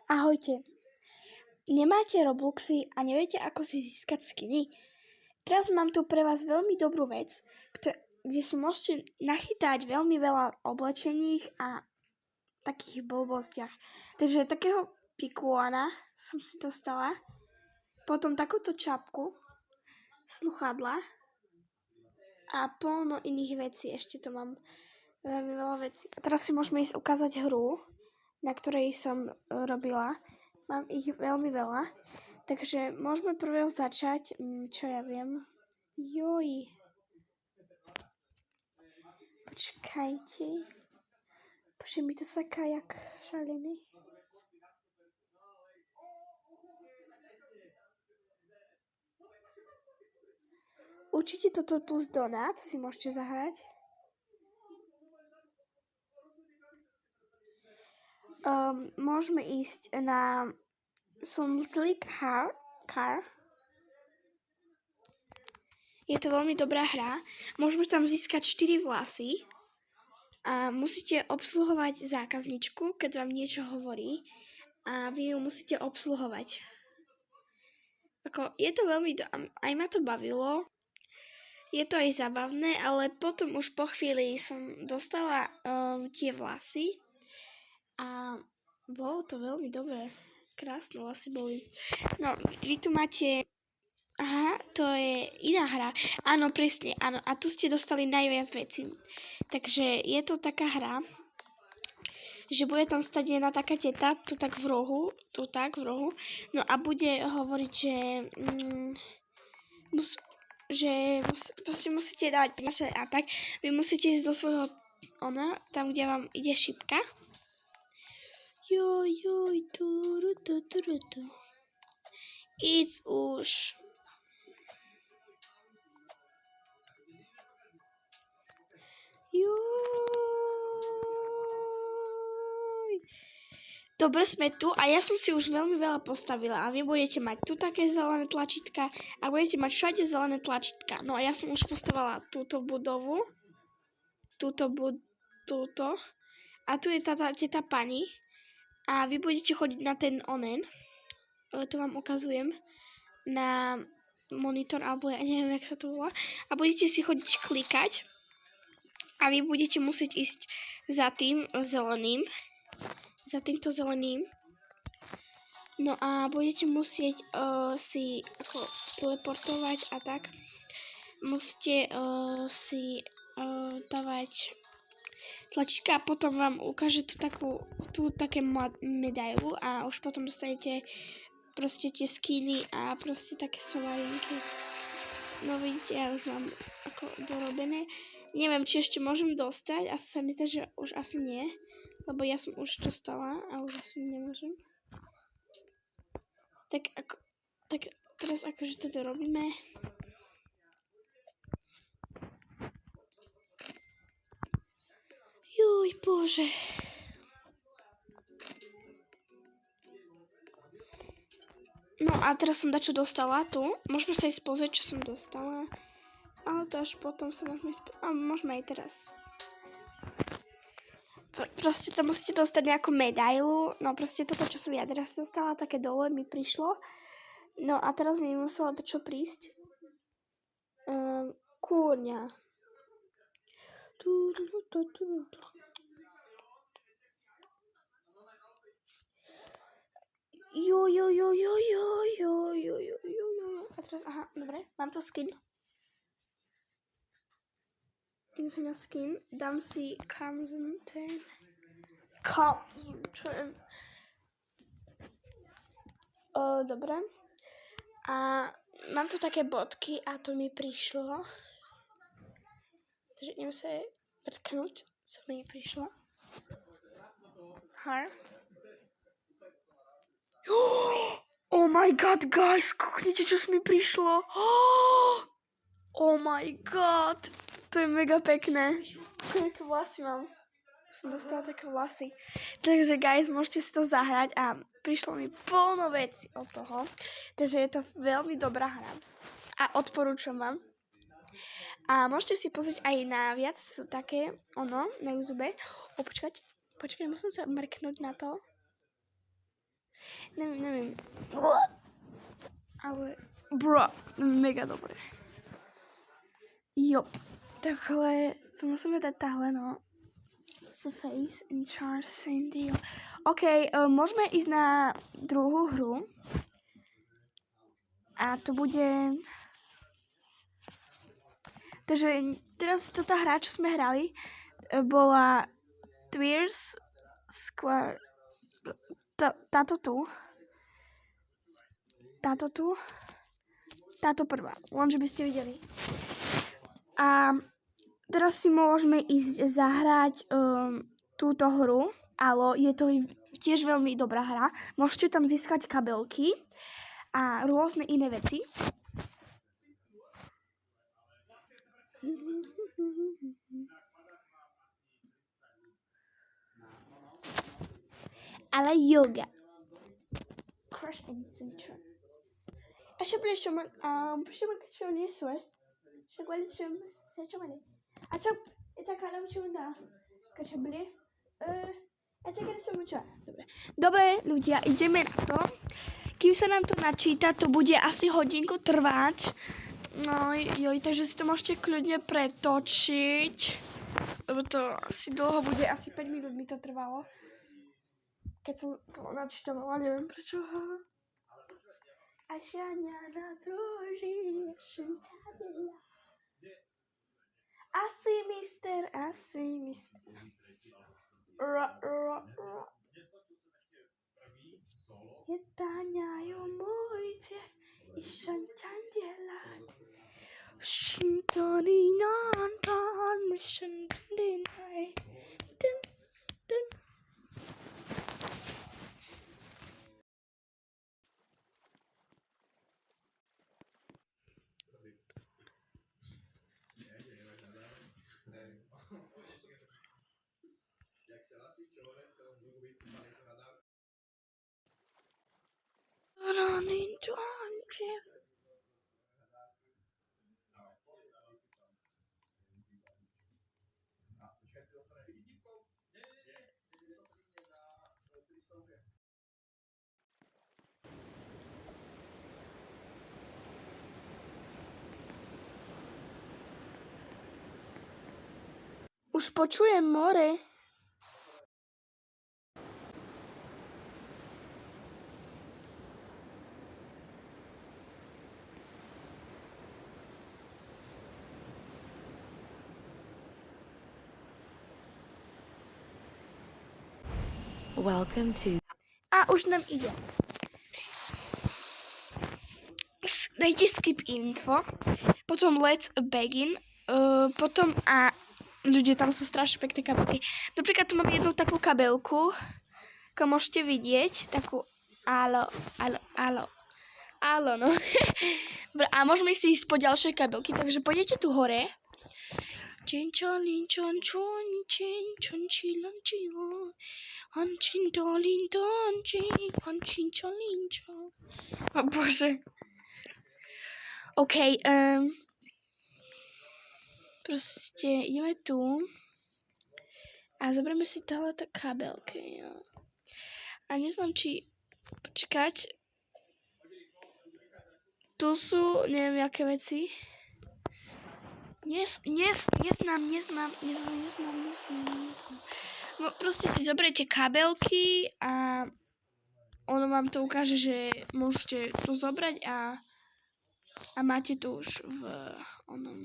Ahojte. Nemáte Robloxy a neviete, ako si získať skiny? Teraz mám tu pre vás veľmi dobrú vec, kde si môžete nachytať veľmi veľa oblečených a takých blbostiach. Takže takého pikuana som si dostala, potom takúto čapku, sluchadla a plno iných vecí. Ešte to mám veľmi veľa vecí. A teraz si môžeme ísť ukázať hru, na ktorej som robila. Mám ich veľmi veľa, takže môžeme prvého začať, čo ja viem. Joj. Počkajte. Bože, mi to saká jak šalený. Určite toto plus donát si môžete zahrať. Môžeme ísť na Sunslick Car. Je to veľmi dobrá hra. Môžeme tam získať 4 vlasy a musíte obsluhovať zákazničku, keď vám niečo hovorí a vy ju musíte obsluhovať. Je to veľmi... aj ma to bavilo. Je to aj zabavné, ale potom už po chvíli som dostala tie vlasy a bolo to veľmi dobré. Krásne vlasy boli. No, vy tu máte... Aha, to je iná hra. Áno, presne, áno. A tu ste dostali najviac vecí. Takže je to taká hra, že bude tam stať jedna taká teta, tu tak v rohu. No a bude hovoriť, že proste musíte dávať peniaze a tak. Vy musíte ísť do svojho, tam, kde vám ide šipka. Joj, ísť už. Dobre, sme tu a ja som si už veľmi veľa postavila a vy budete mať tu také zelené tlačítka a budete mať všade zelené tlačítka. No a ja som už postavila túto budovu, túto a tu je tá teta pani a vy budete chodiť na ten onen, to vám ukazujem na monitor, alebo ja neviem, jak sa to volá, a budete si chodiť klikať a vy budete musieť ísť za týmto zeleným. No a budete musieť si ako teleportovať a tak. Musíte si dávať tlačítka a potom vám ukáže tú také medailu a už potom dostanete proste tie skiny a proste také sovarinky. No vidíte, ja už mám ako dorobené. Neviem, či ešte môžem dostať, asi sa mi zdá, že už asi nie, lebo ja som už dostala a už asi nemôžem. Tak teraz akože to dorobíme. Juj, bože. No a teraz som dačo dostala tu. Môžeme sa ísť pozrieť, čo som dostala. Ale to až potom sa môžeme ísť... môžeme aj teraz. Proste to musíte dostať nejakú medailu. No proste toto, čo som ja teraz dostala, také dole mi prišlo. No a teraz mi musela dačo prísť. Kúrňa. Jo. A teraz, aha, dobre, mám to skin. Idem si na skin, dám si Kamzen. Dobre. A mám tu také bodky a to mi prišlo. Takže idem sa vrtknúť, co mi prišlo. Har. Oh my god, guys, kúknite, čo mi prišlo. Oh my god, to je mega pekné. Aké vlasy mám. Som dostala také vlasy. Takže guys, môžete si to zahrať a prišlo mi plno veci od toho. Takže je to veľmi dobrá hra. A odporúčam vám. A môžete si pozrieť aj na viac, sú také, na YouTube. Počkaj, musím sa mrknúť na to. Neviem. Ale bro, mega dobre. Jo, takhle, to musíme dať tahle, no. Face in Charge Sandy. OK, môžeme ísť na druhú hru. A to bude... Takže teraz to tá hra, čo sme hrali, bola Tears Square. Táto tu. Táto prvá. Len, že by ste videli. A teraz si môžeme ísť zahrať túto hru. Ale je to tiež veľmi dobrá hra. Môžete tam získať kabelky a rôzne iné veci. Ale yoga. Crush and Center. Alsjeblieft, jongen. Persoonlijk het zo niet hoor. Ik wil het zo zeggen. Alsjeblieft, het is kalem zo na. Alsjeblieft. Dobre, ľudia, ideme na to. Kým sa nám to načíta, to bude asi hodinku trvať. No joj, takže si to môžete kľudne pretočiť. Lebo to asi dlho bude, asi 5 minút mi to trvalo. Keď som to načítavala, neviem prečo. Asi mister. Je táňajú môjte i šanťandela. Šintoni nantan šantandinaj. Dun. Už počujem more. Welcome to... A už nám ide. Dajte skip info, potom let's begin, potom a ľudia, tam sú strašne pekné kabelky. Napríklad tu mám jednu takú kabelku, ako môžete vidieť, takú álo, no. A môžeme si ísť po ďalšej kabelky, takže pôjdete tu hore. O Bože. OK, proste ideme tu a zoberieme si tohleto kabelky. Jo. A neznám, či počkať. Tu sú, neviem, aké veci. Neznám. No, proste si zoberiete kabelky a ono vám to ukáže, že môžete to zobrať a máte to už v onom.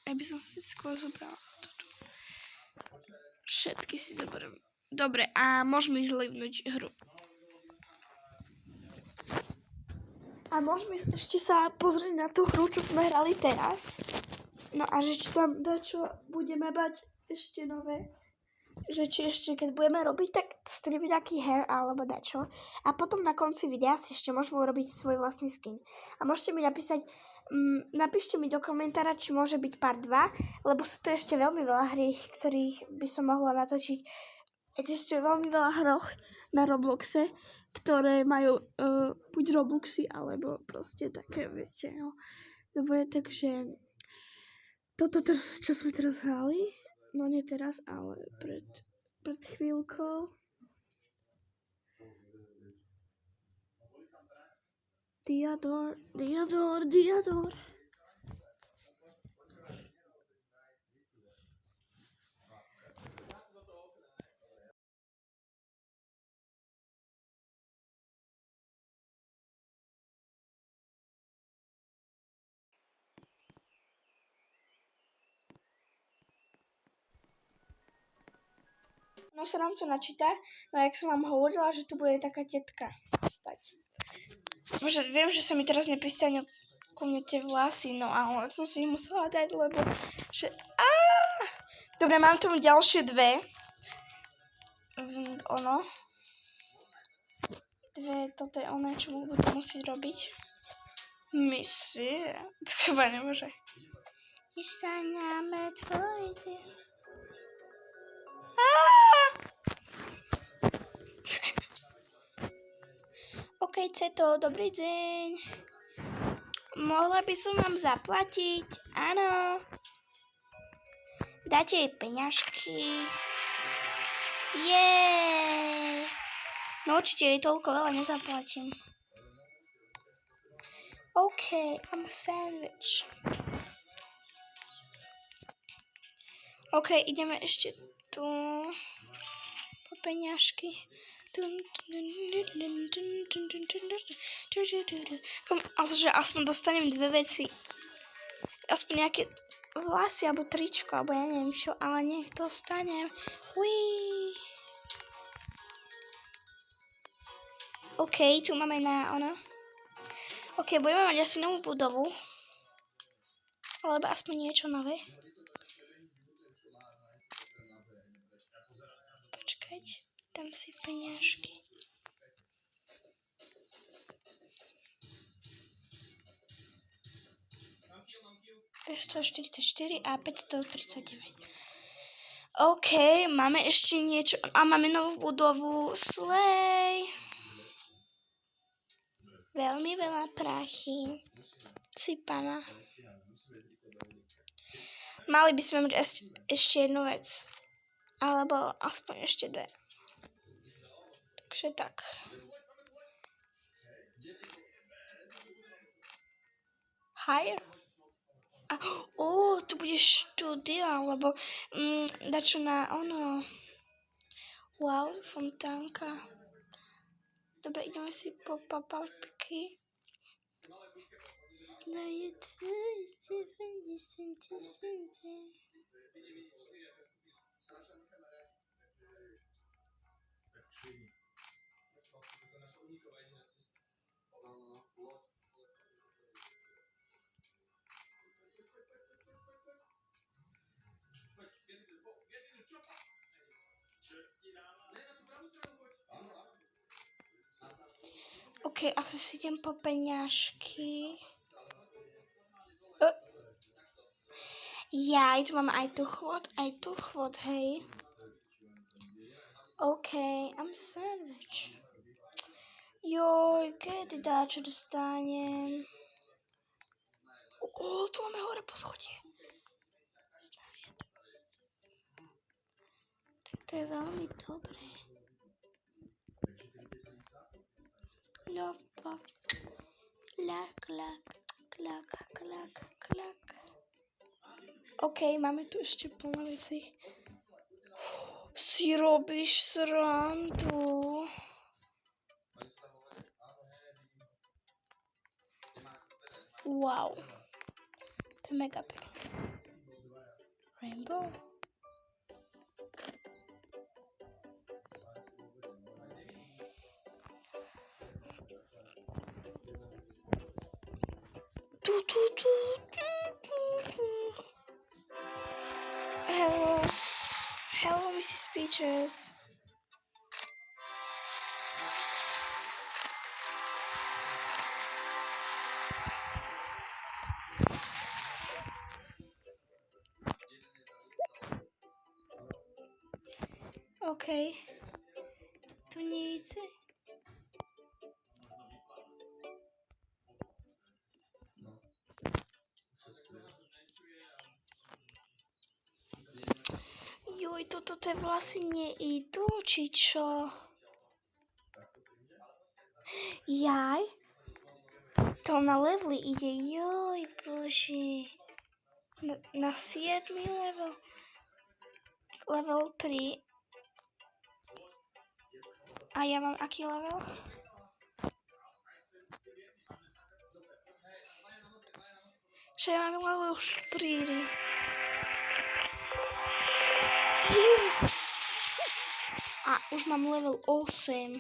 Ja by som si skôr zobrala toto. Všetky si zoberiem. Dobre, a môžeme ísť livnúť hru. A môžeme ešte sa pozrieť na tú hru, čo sme hrali teraz. No a že či tam dačo budeme mať ešte nové. Že či ešte, keď budeme robiť, tak stribiť nejaký hair alebo dačo. A potom na konci videa si ešte môžeme urobiť svoj vlastný skin. A môžete mi napísať, napíšte mi do komentára, či môže byť part 2, lebo sú to ešte veľmi veľa hry, ktorých by som mohla natočiť. Existuje veľmi veľa hroch na Robloxe, ktoré majú buď Robloxy, alebo proste také, viete, no. Dobre, takže toto, čo sme teraz hrali, no nie teraz, ale pred chvíľkou. Diador. No sa nám to načíta, no jak som vám hovorila, že tu bude taká tetka stať. Bože, viem, že sa mi teraz nepristanú ku mne tie vlasy, no ale som si ich musela dať, lebo že... Dobre, mám tu ďalšie dve. Toto je ono, čo mu budem musieť robiť. Myši, to chyba nemôže. Vyšťaňame tvoj deň. OK, Ceto, dobrý deň. Mohla by som vám zaplatiť? Áno. Dáte jej peňažky. Jej. No určite jej toľko veľa nezaplatím. OK, I'm a sandwich. OK, ideme ešte tu po peňažky. Že aspoň dostanem dve veci. Aspoň nejaké vlasy, alebo tričko, alebo ja neviem čo, ale nech dostanem. OK, tu máme OK, budeme mať asi novú budovu. Alebo aspoň niečo nové. Počkať, dám si peňažky. $144 a 539. OK, máme ešte niečo. A máme novú budovu. Slej. Veľmi veľa prachy. Sypana. Mali by sme mať ešte jednu vec. Alebo aspoň ešte dve. Takže tak. Hire? Tu bude štúdia, alebo dačo na Wow, fontánka. Dobre, ideme si po papapky. No je to 70 000. OK, asi si idem po peňažky. Tu máme aj tu chvod, hej. OK, I'm sandwich. Joj, kedy dáčo dostanem? Tu máme hore po schodie. To je veľmi dobré. Klak. OK, máme tu ešte plno vecí. Si robíš srandu. Wow. To je mega pekné. Rainbow. Hello, Mrs. Peaches. OK. Tu nic. Joj, toto tie vlasy neidú, či čo? Jaj? to na levely ide, joj bože. Na 7. level. Level 3. A ja mám aký level? Že ja mám level 4. A už mám level 8.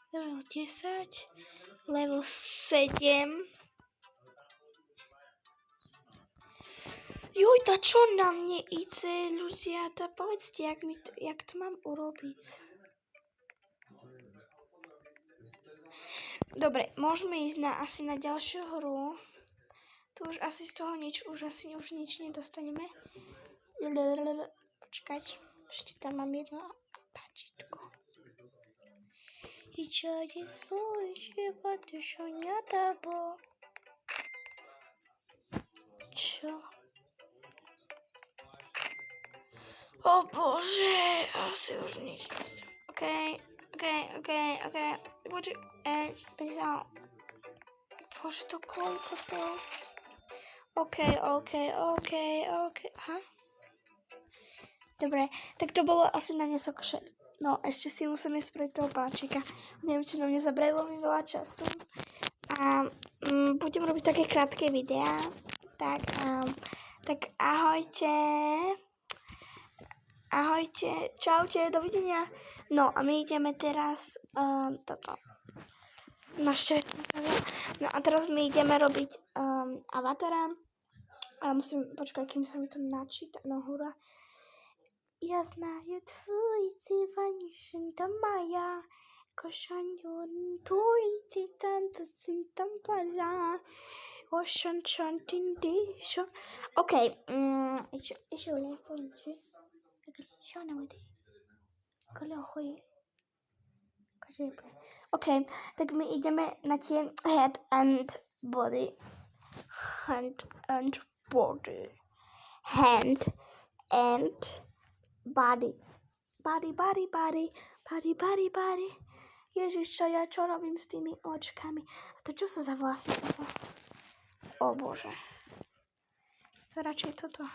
Level 10. Level 7. Juj, tá čo na mne ide, ľudia? Tá povedzte, jak to mám urobiť. Dobre, môžeme ísť asi na ďalšiu hru. Tu už asi z toho nič nedostaneme. Počkať, ešte tam mám jedno tačítko. I čo je svoj život, čo nedabo. Čo? O bože, asi už nič. Okej. Počkaj, bože, to koľko to? Okej. Aha. Dobre, tak to bolo asi na nesokšie. No, ešte si musíme spraviť toho páčika. Neviem, či na mne zabrali veľmi veľa času. A budem robiť také krátke videá. Tak ahojte. Ahojte, čaute, dovidenia. No a my ideme teraz toto. No a teraz my ideme robiť avatara. A musím počkať, kým sa mi to načíta. No hurá. Я знаю твой диванишен там моя. Кошаньон туйти танта синтам пала. Ocean chanting dish. Okay, ești o leapă, ce? Și-o n-aude. Că le ohoi. Ok, tak my ideme na tie head and body. Hand and body. Hand and body. Body. Ježiš, čo robím s tými očkami? A to čo sú za vlasy? O bože. To radšej toto.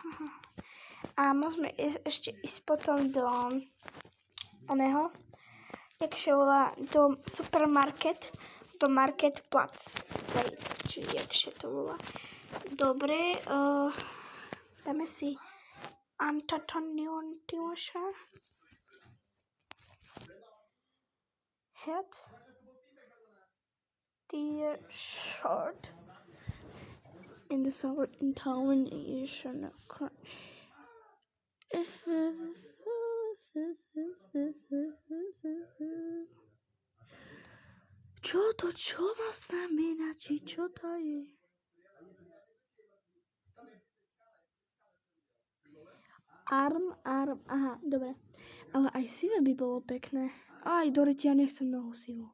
A môžeme ešte ísť potom do oného, jak sa volá, do supermarket, do marketplace, či jak sa to volá. Dobre, dáme si Antonion Timoša. Head. Dear short. In the summer in town is Čo má znamená, či čo to je? Arm, aha, dobre. Ale aj sivé by bolo pekné. Aj, Doriti, ja nechcem nohu sivú.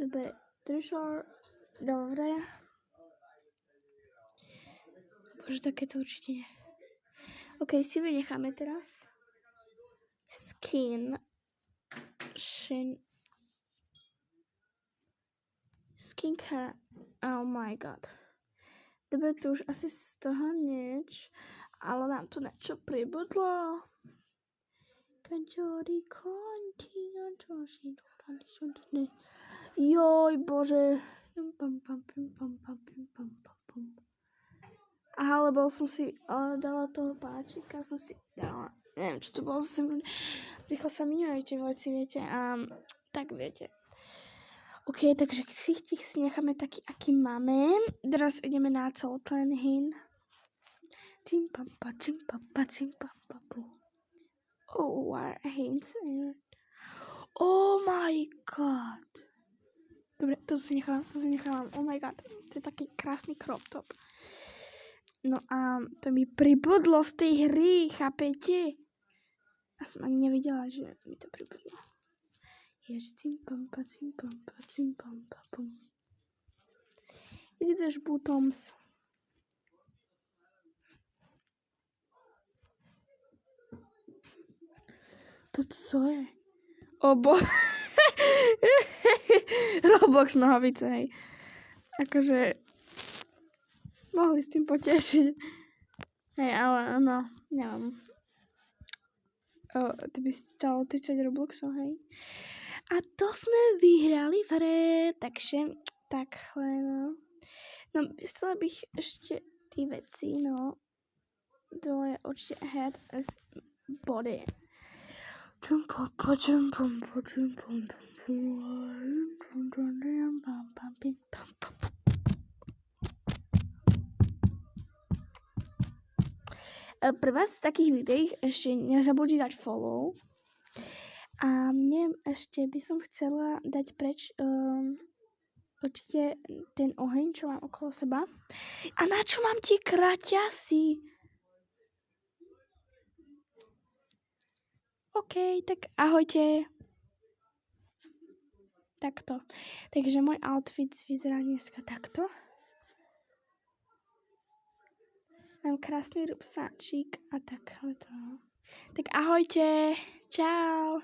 Dobre, treasure, dobre. Bože, také to určite nie. Ok, sivé necháme teraz. Skincare. Oh my god. Dobre, to už asi z toho nič. Ale nám tu niečo pribudlo. Joj, bože. Aha, lebo som si dala toho páčika, som si dala, neviem, čo to bolo zase, rýchlo sa míňajú tie veci, viete, tak viete. Ok, takže ksichtich si necháme taký, aký máme. Teraz ideme na celten hin. Cimpampa. Oh, hints. Oh my god. Dobre, to si nechávam. Oh my god, to je taký krásny crop top. No a to mi pribudlo z tej hry, chápete? Ja som ani nevidela, že mi to pribudlo. Jež cimpampa. Ideš butoms. To co je? Roblox nohavice, hej. Akože mohli s tým potešiť. Hej, ale no, neviem. To by stalo 30 Robloxov, hej. A to sme vyhrali v hre, takže takhle, no. No, chcela bych ešte ty veci, no. To je určite head as body. Pre vás z takých videí ešte nezabudni dať follow. A mne ešte by som chcela dať preč určite ten oheň, čo mám okolo seba. A na čo mám tie kraťasy? OK, tak ahojte. Takto. Takže môj outfit vyzerá dneska takto. Mám krásny rúbsáčik a takhle to. Tak ahojte. Čau.